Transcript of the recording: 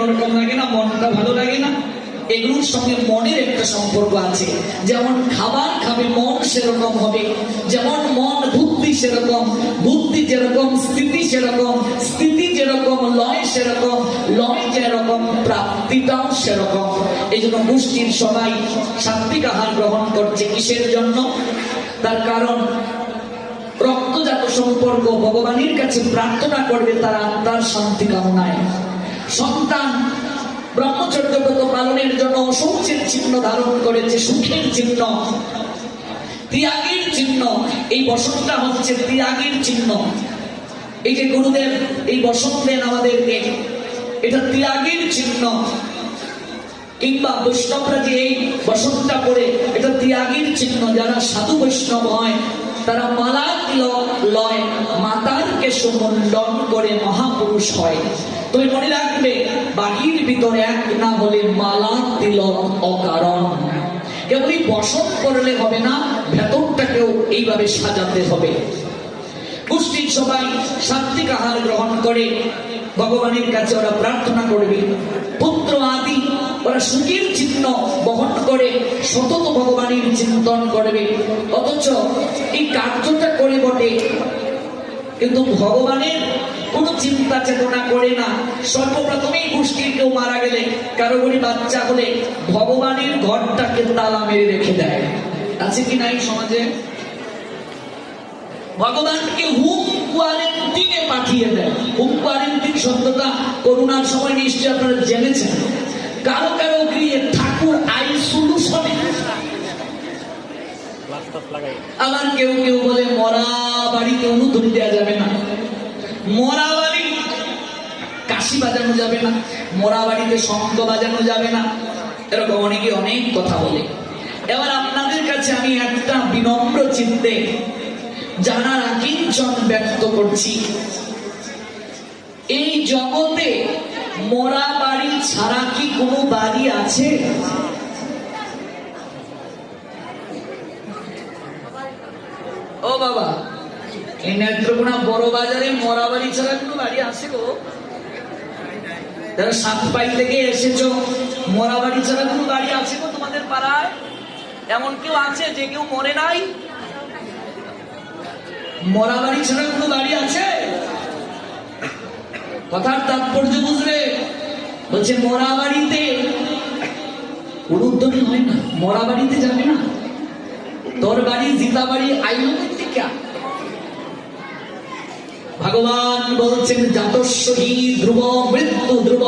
অন্যরকম লাগে না, মনটা ভালো লাগে না। এগুলোর সঙ্গে মনের একটা সম্পর্ক আছে। যেমন খাবার খাবে মন সেরকম হবে, যেমন মন বুদ্ধি সেরকম, বুদ্ধি যেরকম স্থিতি সেরকম, স্থিতি যেরকম লয় সেরকম, লয় যেরকম প্রাপ্তিটাও সেরকম। এই জন্য গোষ্ঠীর সবাই সাত্বিক আহার গ্রহণ করছে। কিসের জন্য? তার কারণ রক্তজাত সম্পর্ক ভগবানের কাছে প্রার্থনা করবে তার আত্মার শান্তি কামনায়। সন্তান ব্রহ্মচর্য ব্রত পালনের জন্য অশৌচের চিহ্ন ধারণ করেছে, সুখের চিহ্ন, ত্যাগের চিহ্ন। এই বসনটা হচ্ছে ত্যাগের চিহ্ন। এই যে গুরুদেব এই বসন দেন আমাদেরকে, এটা ত্যাগের চিহ্ন। কিংবা বৈষ্ণবরা যে এই বসনটা পড়ে, এটা ত্যাগের চিহ্ন। যারা সাধু বৈষ্ণব হয় তারা মালা তিলক লয়, মাতার কেশমণ্ডন করে মহাপুরুষ হয়। তুমি মনে রাখবে, বাহির ভিতরে এক না হলে মালা তিলক অকারণ। কেবলই বসন করলে হবে না, ভেতরটাকেও এইভাবে সাজাতে হবে। গোষ্ঠীর সবাই সাত্বিক আহার গ্রহণ করে ভগবানের কাছে ওরা প্রার্থনা করবে। পুত্র আদি ওরা সুখের চিহ্ন বহন করে সতত ভগবানের চিন্তন করবে। অথচ এই কার্যটা করে বটে, কিন্তু ভগবানের কোনো চিন্তা চেতনা করে না। সর্বপ্রথমেই গোষ্ঠীর কেউ মারা গেলে, কারো গরিব বাচ্চা হলে ভগবানের ঘরটাকে তালা মেরে রেখে দেয়। আছে কি নাই সমাজে? ভগবানকে হোম কোয়ারেন্টিনে পাঠিয়ে দেয়। হোম কোয়ারেন্টিন শব্দটা করোনার সময় নিশ্চয়ই আপনারা জেনেছেন। কারো কারো গিয়ে ঠাকুর আইসোলেশনে, আবার কেউ কেউ বলে মরা বাড়িতে অনুমতি দেওয়া যাবে না, মরা বাড়ি কাশি বাজানো যাবে না, মরা বাড়িতে শঙ্খ বাজানো যাবে না, এরকম অনেকে অনেক কথা বলে। এবার আপনাদের কাছে আমি একটা বিনম্র চিত্তে জানার আকিঞ্চন ব্যক্ত করছি। এই জগতে মরা বাড়ি ছাড়া কি কোনো বাড়ি আছে? ও বাবা, এই নেত্রকোনা বড় বাজারে মরা বাড়ি ছাড়া কোনো বাড়ি আছে গো? যারা সাতপাই থেকে এসেছো, মরা বাড়ি ছাড়া কোনো বাড়ি আছে গো তোমাদের পাড়ায়? এমন কেউ আছে যে কেউ মরে নাই? মরা বাড়ি ছাড়া কোনো বাড়ি আছে? কথার তাৎপর্য বুঝলে? বলছে মরা বাড়িতে উলুধ্বনি হয় না, মরা বাড়িতে যাবে না। তোর বাড়ি জিতা বাড়ি আইলো থেকে। ভগবান বলছেন জাতস্য হি ধ্রুব মৃত্যু ধ্রুব।